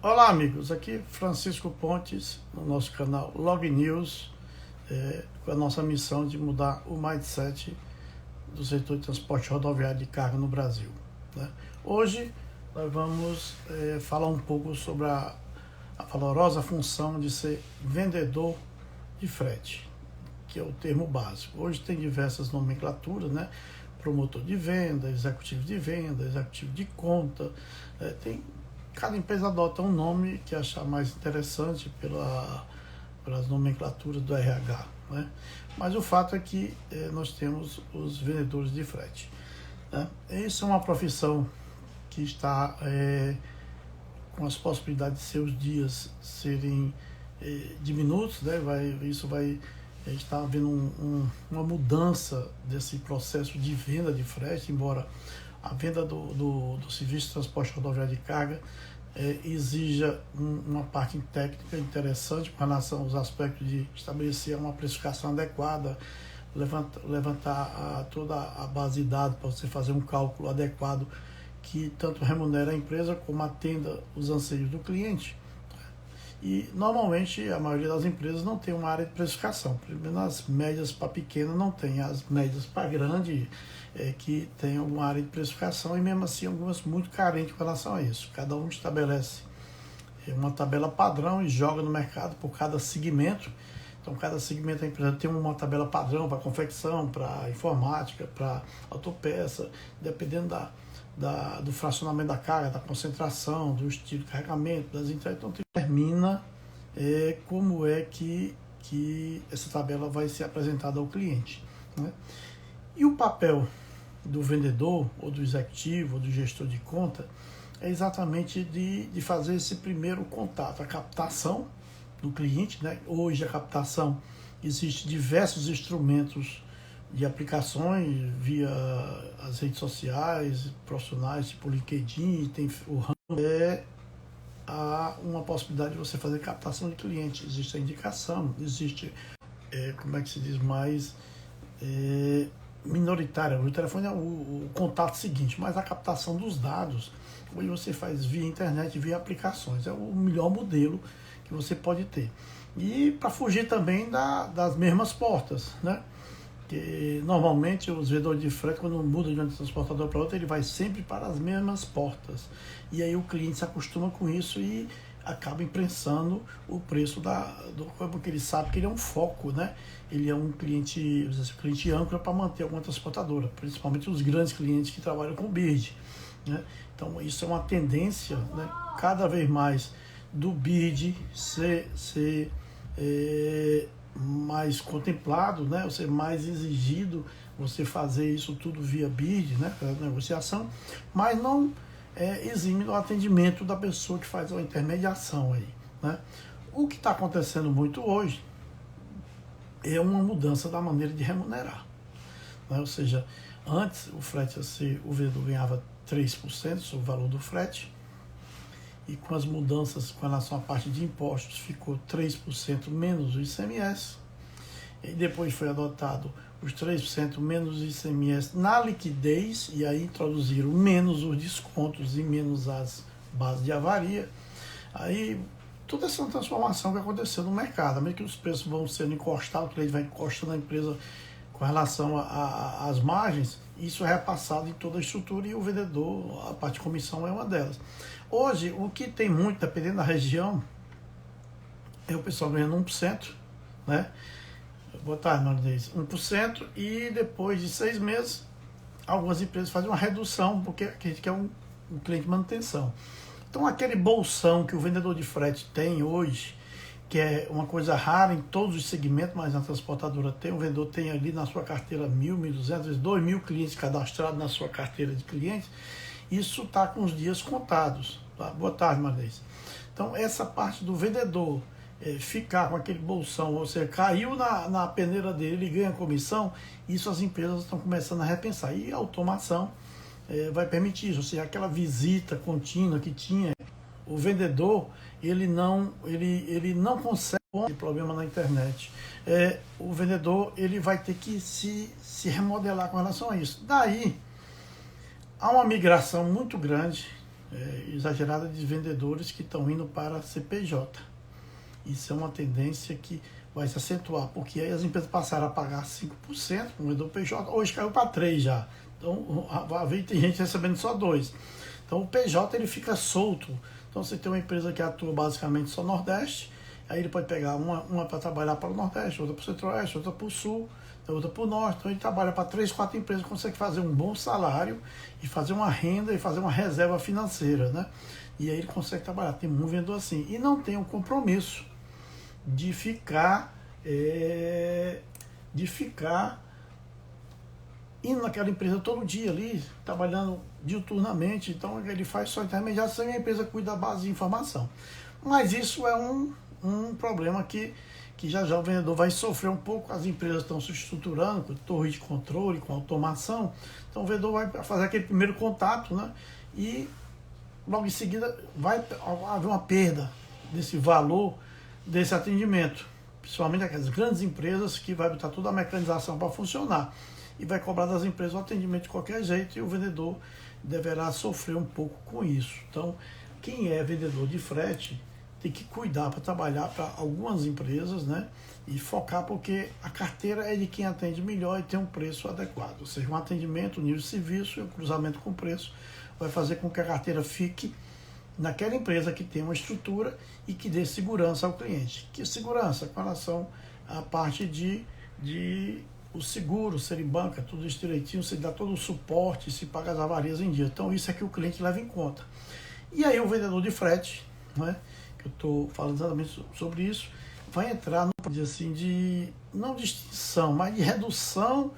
Olá, amigos. Aqui Francisco Pontes, no nosso canal Log News, com a nossa missão de mudar o mindset do setor de transporte rodoviário de carga no Brasil, né? Hoje nós vamos falar um pouco sobre a valorosa função de ser vendedor de frete, que é o termo básico. Hoje tem diversas nomenclaturas, né? Promotor de venda, executivo de conta, cada empresa adota um nome que achar mais interessante pelas nomenclaturas do RH, né? Mas o fato é que nós temos os vendedores de frete, né? Isso é uma profissão que está com as possibilidades de seus dias serem diminutos, né? A gente está vendo uma mudança desse processo de venda de frete, embora a venda do serviço de transporte rodoviário de carga exija uma parte técnica interessante com relação aos aspectos de estabelecer uma precificação adequada, levantar toda a base de dados para você fazer um cálculo adequado que tanto remunera a empresa como atenda os anseios do cliente. E normalmente a maioria das empresas não tem uma área de precificação, primeiro as médias para pequena não tem, as médias para grande que tem uma área de precificação e mesmo assim algumas muito carentes com relação a isso. Cada um estabelece uma tabela padrão e joga no mercado por cada segmento. Então cada segmento da empresa tem uma tabela padrão para confecção, para informática, para autopeça, dependendo do fracionamento da carga, da concentração, do estilo de carregamento, das entregas. Então determina como é que essa tabela vai ser apresentada ao cliente, né? E o papel do vendedor, ou do executivo, ou do gestor de conta, é exatamente de fazer esse primeiro contato, a captação do cliente, né? Hoje a captação, existe diversos instrumentos de aplicações via as redes sociais, profissionais, tipo o LinkedIn, tem o RAM, há uma possibilidade de você fazer captação de clientes, existe a indicação, existe, como é que se diz, mais minoritária. O telefone é o contato seguinte, mas a captação dos dados, hoje você faz via internet, via aplicações, é o melhor modelo que você pode ter. E para fugir também das mesmas portas, né? Que normalmente os vendedores de frete, quando muda de uma transportadora para outra, ele vai sempre para as mesmas portas. E aí o cliente se acostuma com isso e acaba imprensando o preço porque ele sabe que ele é um foco, né? Ele é um cliente, cliente âncora para manter alguma transportadora, principalmente os grandes clientes que trabalham com BID, né? Então isso é uma tendência, né? Cada vez mais do BID ser mais contemplado, né? Ou ser mais exigido, você fazer isso tudo via BID, né? Negociação, mas não exime do atendimento da pessoa que faz a intermediação aí, né? O que está acontecendo muito hoje é uma mudança da maneira de remunerar, né? Ou seja, antes o vendedor ganhava 3% sobre o valor do frete, e com as mudanças com relação à parte de impostos ficou 3% menos o ICMS, e depois foi adotado os 3% menos o ICMS na liquidez, e aí introduziram menos os descontos e menos as bases de avaria. Aí toda essa transformação que aconteceu no mercado, à medida que os preços vão sendo encostados, o cliente vai encostando a empresa com relação às margens, isso é repassado em toda a estrutura e o vendedor, a parte de comissão é uma delas. Hoje, o que tem muito, dependendo da região, é o pessoal ganhando 1%, né? Botar 1%, e depois de 6 meses, algumas empresas fazem uma redução, porque a gente quer um cliente de manutenção. Então, aquele bolsão que o vendedor de frete tem hoje, que é uma coisa rara em todos os segmentos, mas na transportadora tem, o vendedor tem ali na sua carteira 1.000, 1.200, 2.000 clientes cadastrados na sua carteira de clientes, isso está com os dias contados, tá? Boa tarde, Marlês. Então, essa parte do vendedor ficar com aquele bolsão, ou seja, caiu na peneira dele, ele ganha comissão, isso as empresas estão começando a repensar. E a automação vai permitir isso, ou seja, aquela visita contínua que tinha, o vendedor, ele não consegue ter problema na internet. O vendedor, ele vai ter que se remodelar com relação a isso. Daí, há uma migração muito grande exagerada de vendedores que estão indo para CPJ. Isso é uma tendência que vai se acentuar, porque aí as empresas passaram a pagar 5% no vendedor PJ, hoje caiu para 3% já. Então, tem gente recebendo só 2%. Então, o PJ ele fica solto. Então, você tem uma empresa que atua basicamente só no Nordeste, aí ele pode pegar uma para trabalhar para o Nordeste, outra para o Centro-Oeste, outra para o Sul, outra para o Norte. Então, ele trabalha para 3, 4 empresas, consegue fazer um bom salário e fazer uma renda e fazer uma reserva financeira, né? E aí ele consegue trabalhar. Tem um vendedor assim. E não tem o compromisso de ficar indo naquela empresa todo dia ali, trabalhando diuturnamente. Então ele faz só intermediação e a empresa cuida da base de informação. Mas isso é um problema que já o vendedor vai sofrer um pouco. As empresas estão se estruturando com torre de controle, com automação. Então o vendedor vai fazer aquele primeiro contato, né? E logo em seguida vai haver uma perda desse valor, desse atendimento. Principalmente aquelas grandes empresas que vai botar toda a mecanização para funcionar e vai cobrar das empresas o atendimento de qualquer jeito, e o vendedor deverá sofrer um pouco com isso. Então, quem é vendedor de frete tem que cuidar para trabalhar para algumas empresas, né? E focar, porque a carteira é de quem atende melhor e tem um preço adequado. Ou seja, um atendimento, um nível de serviço e um cruzamento com o preço vai fazer com que a carteira fique naquela empresa que tem uma estrutura e que dê segurança ao cliente. Que segurança? Com relação à parte de o seguro, ser em banca, tudo isso direitinho, se dá todo o suporte, se paga as avarias em dia. Então isso é que o cliente leva em conta. E aí o vendedor de frete, né, que eu estou falando exatamente sobre isso, vai entrar no assim, não de extinção, mas de redução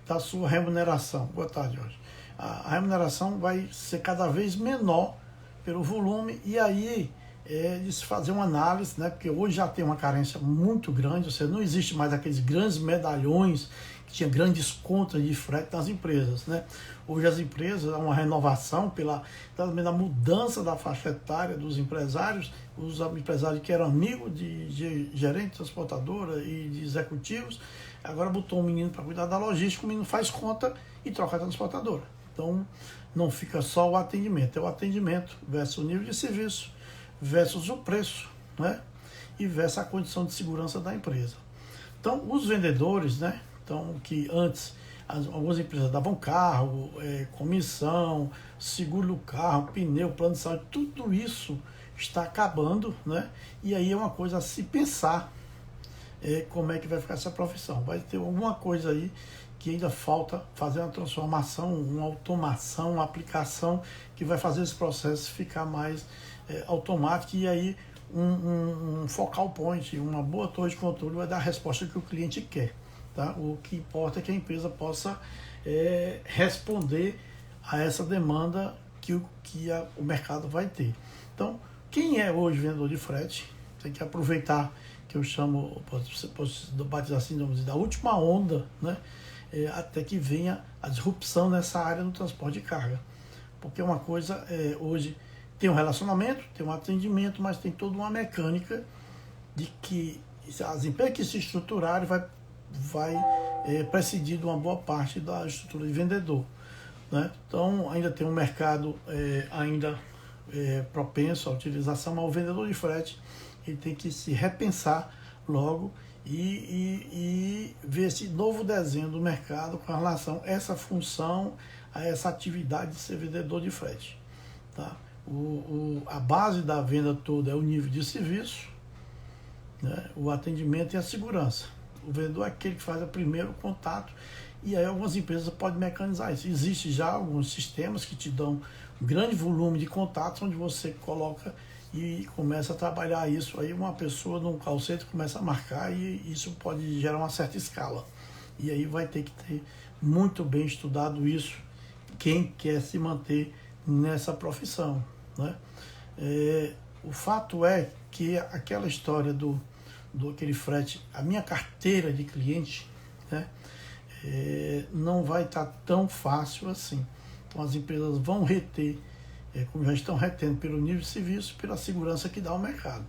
da sua remuneração. Boa tarde, Jorge. A remuneração vai ser cada vez menor pelo volume, e aí de se fazer uma análise, né? Porque hoje já tem uma carência muito grande, ou seja, não existe mais aqueles grandes medalhões que tinha grandes contas de frete nas empresas, né? Hoje as empresas, há uma renovação pela mudança da faixa etária dos empresários, os empresários que eram amigos de gerente de transportadora e de executivos, agora botou um menino para cuidar da logística, o menino faz conta e troca a transportadora. Então, não fica só o atendimento, é o atendimento versus o nível de serviço, versus o preço, né? E versus a condição de segurança da empresa. Então, os vendedores, né? Então, que antes algumas empresas davam carro, comissão, seguro do carro, pneu, plano de saúde, tudo isso está acabando, né? E aí é uma coisa a se pensar como é que vai ficar essa profissão. Vai ter alguma coisa aí que ainda falta fazer uma transformação, uma automação, uma aplicação que vai fazer esse processo ficar mais automático, e aí um focal point, uma boa torre de controle vai dar a resposta que o cliente quer. Tá? O que importa é que a empresa possa responder a essa demanda que o mercado vai ter. Então, quem é hoje vendedor de frete, tem que aproveitar, que eu chamo, posso batizar assim, da última onda, né? Até que venha a disrupção nessa área do transporte de carga. Porque uma coisa hoje tem um relacionamento, tem um atendimento, mas tem toda uma mecânica de que as empresas que se estruturarem vai presidir de uma boa parte da estrutura de vendedor, né? Então ainda tem um mercado ainda propenso à utilização, mas o vendedor de frete ele tem que se repensar logo e ver esse novo desenho do mercado com relação a essa função, a essa atividade de ser vendedor de frete. Tá? A base da venda toda é o nível de serviço, né? O atendimento e a segurança. O vendedor é aquele que faz o primeiro contato, e aí algumas empresas podem mecanizar isso. Existe já alguns sistemas que te dão um grande volume de contatos, onde você coloca e começa a trabalhar isso. Aí uma pessoa num call center começa a marcar, e isso pode gerar uma certa escala. E aí vai ter que ter muito bem estudado isso, quem quer se manter nessa profissão, né? O fato é que aquela história do aquele frete, a minha carteira de cliente, né, não vai estar tão fácil assim. Então as empresas vão reter, como já estão retendo, pelo nível de serviço, pela segurança que dá ao mercado.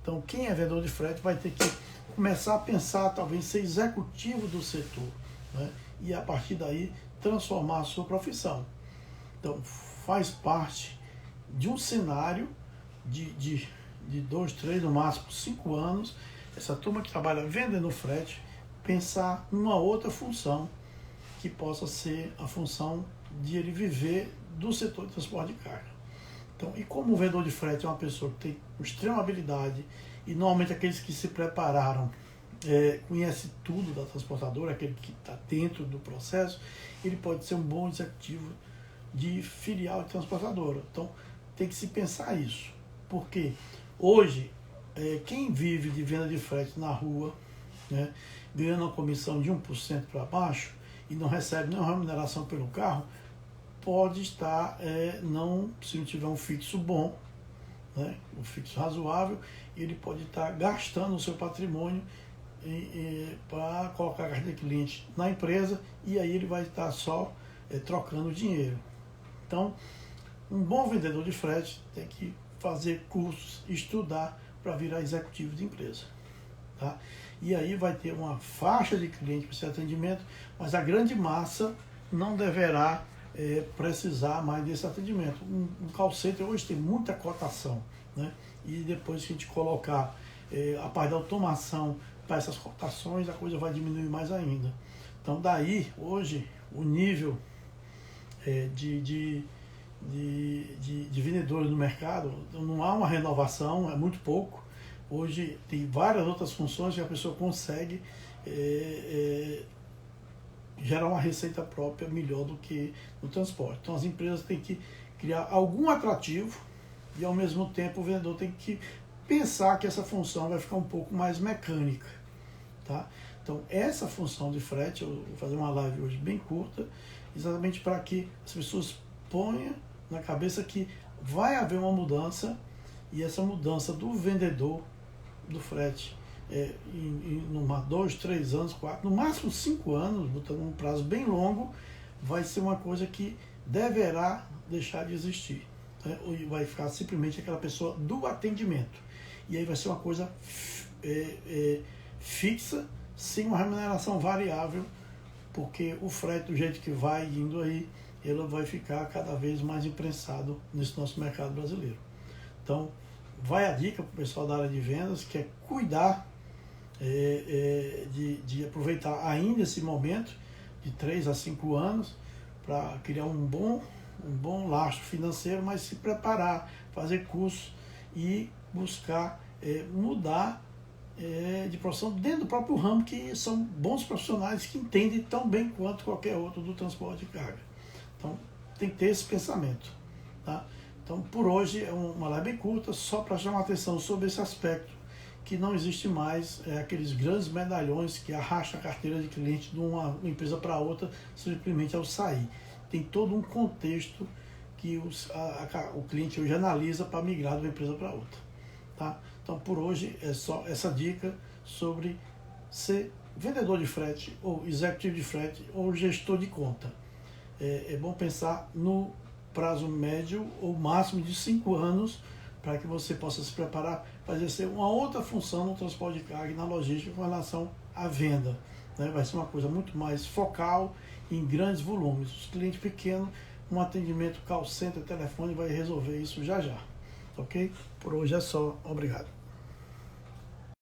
Então quem é vendedor de frete vai ter que começar a pensar, talvez ser executivo do setor, né, e a partir daí transformar a sua profissão. Então faz parte de um cenário de 2, 3, no máximo 5 anos, essa turma que trabalha vendendo frete, pensar numa outra função que possa ser a função de ele viver do setor de transporte de carga. Então, e como o vendedor de frete é uma pessoa que tem extrema habilidade, e normalmente aqueles que se prepararam conhece tudo da transportadora, aquele que está dentro do processo, ele pode ser um bom executivo de filial de transportadora. Então, tem que se pensar isso, porque hoje, quem vive de venda de frete na rua, né, ganhando uma comissão de 1% para baixo e não recebe nenhuma remuneração pelo carro, pode estar, se não tiver um fixo bom, né, um fixo razoável, ele pode estar gastando o seu patrimônio para colocar a carteira de cliente na empresa, e aí ele vai estar só trocando dinheiro. Então, um bom vendedor de frete tem que fazer cursos, estudar para virar executivo de empresa. Tá? E aí vai ter uma faixa de cliente para esse atendimento, mas a grande massa não deverá precisar mais desse atendimento. Um call center hoje tem muita cotação, né? E depois que a gente colocar a parte da automação para essas cotações, a coisa vai diminuir mais ainda. Então daí, hoje, o nível de vendedores no mercado, não há uma renovação, é muito pouco. Hoje tem várias outras funções que a pessoa consegue gerar uma receita própria melhor do que no transporte. Então as empresas têm que criar algum atrativo e ao mesmo tempo o vendedor tem que pensar que essa função vai ficar um pouco mais mecânica. Tá? Então essa função de frete, eu vou fazer uma live hoje bem curta, exatamente para que as pessoas ponham na cabeça que vai haver uma mudança, e essa mudança do vendedor do frete em 2, 3 anos, 4, no máximo 5 anos, botando um prazo bem longo, vai ser uma coisa que deverá deixar de existir, né? Ou vai ficar simplesmente aquela pessoa do atendimento, e aí vai ser uma coisa fixa, sem uma remuneração variável, porque o frete, do jeito que vai indo aí, ele vai ficar cada vez mais imprensado nesse nosso mercado brasileiro. Então, vai a dica para o pessoal da área de vendas, que é cuidar de aproveitar ainda esse momento de 3 a 5 anos para criar um bom lastro financeiro, mas se preparar, fazer curso e buscar mudar de profissão dentro do próprio ramo, que são bons profissionais que entendem tão bem quanto qualquer outro do transporte de carga. Então, tem que ter esse pensamento. Tá? Então, por hoje, é uma live bem curta, só para chamar atenção sobre esse aspecto, que não existe mais aqueles grandes medalhões que arrastam a carteira de cliente de uma empresa para outra simplesmente ao sair. Tem todo um contexto que o cliente hoje analisa para migrar de uma empresa para outra. Tá? Então, por hoje, é só essa dica sobre ser vendedor de frete, ou executivo de frete, ou gestor de conta. É bom pensar no prazo médio ou máximo de 5 anos para que você possa se preparar para exercer uma outra função no transporte de carga e na logística com relação à venda. Né? Vai ser uma coisa muito mais focal, em grandes volumes. Os clientes pequenos, um atendimento call center, telefone, vai resolver isso já já. Ok? Por hoje é só. Obrigado.